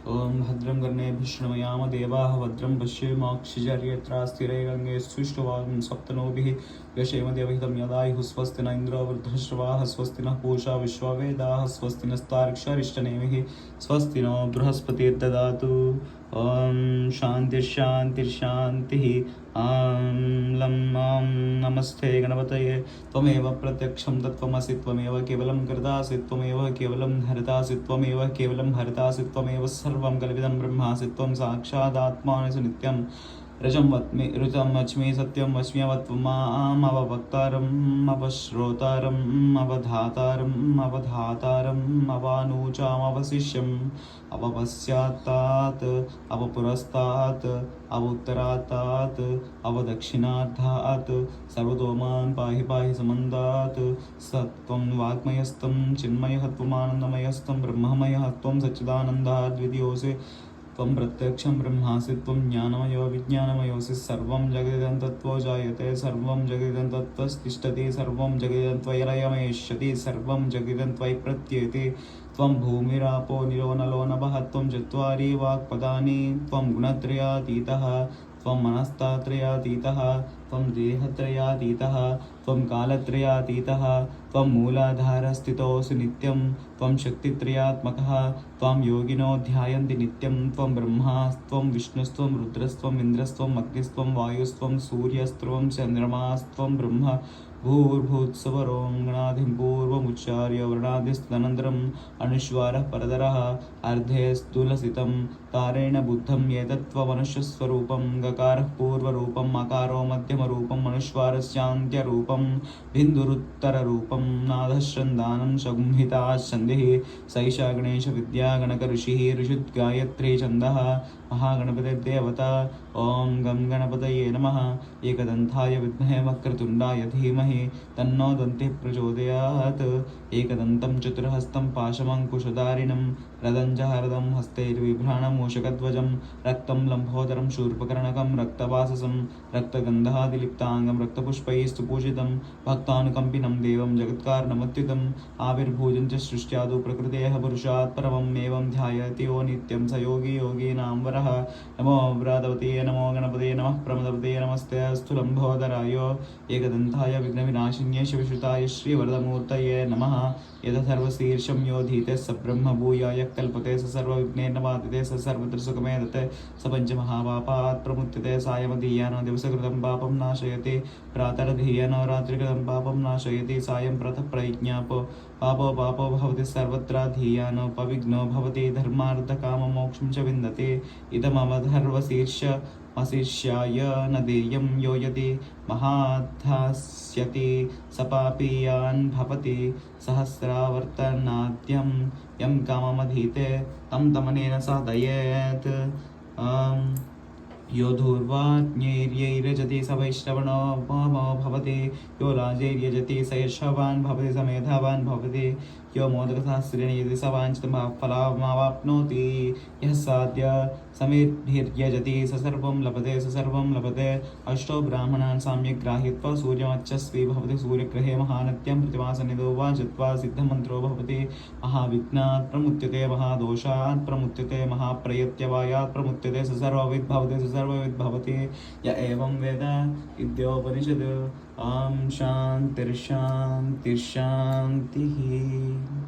ओम भद्रं कर्णेभिः शृणुयाम देवाः भद्रं पश्येमाक्षिजर्यत्रा स्थिरे गंगे सुष्ठुवागं सप्तनोभिः यशेम देवहितं यदायुः स्वस्ति न इन्द्रो वृद्धश्रवाः स्वस्ति नः पूषा विश्ववेदाः स्वस्ति नस्तार्क्ष्यरिष्टनेमिः स्वस्ति नो बृहस्पतिर्ददातु। ओम शांति शांति शांति। लं नमस्ते गणपतये त्वमेव प्रत्यक्षं तत्त्वमसि त्वमेव केवलं कर्तासि त्वमेव केवलं धर्तासि त्वमेव केवलं हर्तासि त्वमेव सर्वं कल्पितं ब्रह्मासि त्वं साक्षादात्मानसि नित्यं ऋतं वच्मि सत्यं वच्म्यवत्वमामवक्तारम् अवश्रोतारम् अवधातारम् अवधातारम् अवानुचामवशिष्यम् अवपश्चात्तात् अवपुरस्तात् अवोत्तरात्तात् अवदक्षिणार्थात् सर्वतोमान् पाहि पाहि समन्तात् सत्त्वं वाग्मयस्तं चिन्मयः त्वमानन्दमयस्तं ब्रह्ममयः त्वं सच्चिदानन्दाद्वितीयोऽसि त्वं प्रत्यक्षं ब्रह्मासि त्वं ज्ञानमयो विज्ञानमयोऽसि सर्वं जगदिदं तत्त्वो जायते सर्वं जगदिदं तत्त्वस्तिष्ठति सर्वं जगदिदं त्वयलयमेष्यति सर्वं जगदिदं त्वयि प्रत्येति त्वं भूमिरापो निलो नलो नभः त्वं चत्वारि वाक्पदानि त्वं गुणत्रयातीतः त्वं मनस्तात्रयातीतः त्वं देहत्रयातीतः त्वं कालत्रयातीतः त्वं मूलाधारस्थितोऽसि नित्यं त्वं शक्तित्रयात्मकः त्वं योगिनो ध्यायन्ति नित्यं त्वं ब्रह्मास्त्वं विष्णुस्त्वं रुद्रस्त्वं इन्द्रस्त्वं अग्निस्त्वं वायुस्त्वं सूर्यस्त्वं चन्द्रमास्त्वं ब्रह्म भूर्भुवस्सुवरों गणाधिं पूर्वमुच्चार्य वर्णादिस्तदनन्तरम् अनुस्वारः परतरः अर्धे स्थूलसितं तारेण बुद्धं एतत्त्वमनुष्यस्वरूपं गकारः पूर्वरूपम् अकारो मध्यमरूपम् अनुस्वारस्यान्त्यरूपं बिन्दुरुत्तररूपं नादश्रन्दानं संहिता सन्धिः सैषा गणेशविद्या गणकऋषिः ऋषिद्गायत्री छन्दः महागणपतिर्देवता। ओं गं गणपतये नमः। एकदन्ताय विद्महे वक्रतुण्डाय धीमहि तन्नो दन्तिः प्रचोदयात्। एकदन्तं चतुर्हस्तं पाशमङ्कुशधारिणं रदञ्जहरदं हस्तैर्बिभ्राणं मूषकध्वजं रक्तं लम्बोदरं शूर्पकर्णकं रक्तवाससं रक्तगन्धादिलिप्ताङ्गं रक्तपुष्पैस्तु पूजितं भक्तानुकम्पिनं देवं जगत्कारणमत्युतम् आविर्भूतं च सृष्ट्यादु प्रकृतेः पुरुषात् परमम् एवं ध्यायति यो नित्यं स योगी योगीनां वरः। नमो व्रातवते नमो गणपते नमः प्रमदवते नमस्ते अस्तु लम्बोदराय एकदन्ताय विघ्नविनाशिन्ये शिवसुताय श्रीवरदमूर्तये नमः। यद सर्वशीर्षं योधीते स ब्रह्म भूयाय कल्पते स सर्वविघ्नेर्नवादिते स सर्वत्र सुखमेधते स पञ्चमहापापात् प्रमुच्यते सायमधीयानो दिवसकृतं पापं नाशयति प्रातरधीयानो रात्रिकृतं पापं नाशयति सायं प्रतः प्रज्ञापो पापो पापो भवति सर्वत्र धीयानो पविघ्नो भवति धर्मार्थकाममोक्षं च विन्दति इदमवधर्वशीर्षमशिष्याय न देयं यो यदि महाधास्यति स पापीयान् भवति सहस्रावर्तनाद्यं यं काममधीते तं तमनेन साधयेत्। यो धूर्वाज्ञैर्यैर्यजति स वैश्रवणो भवति यो लाजैर्यजति स यशवान् भवति स मेधावान् भवति यो मोदकसहस्रेण यदि स वाञ्छितं फलमावाप्नोति यः साध्य समेद्भिर्यजति स सर्वं लभते स सर्वं लभते। अष्टो ब्राह्मणान् सम्यक् ग्राहीत्वा सूर्यमच्छस्वी भवति सूर्यग्रहे महानत्यं प्रतिमासनिधो वा जत्वा सिद्धमन्त्रो भवति महाविघ्नात् प्रमुच्यते महादोषात् प्रमुच्यते महाप्रयत्यवायात् प्रमुच्यते स सर्वविद् भवति स सर्वविद् भवति य एवं वेद इत्योपनिषद्। ॐ शान्तिर्शान्तिर्शान्तिः।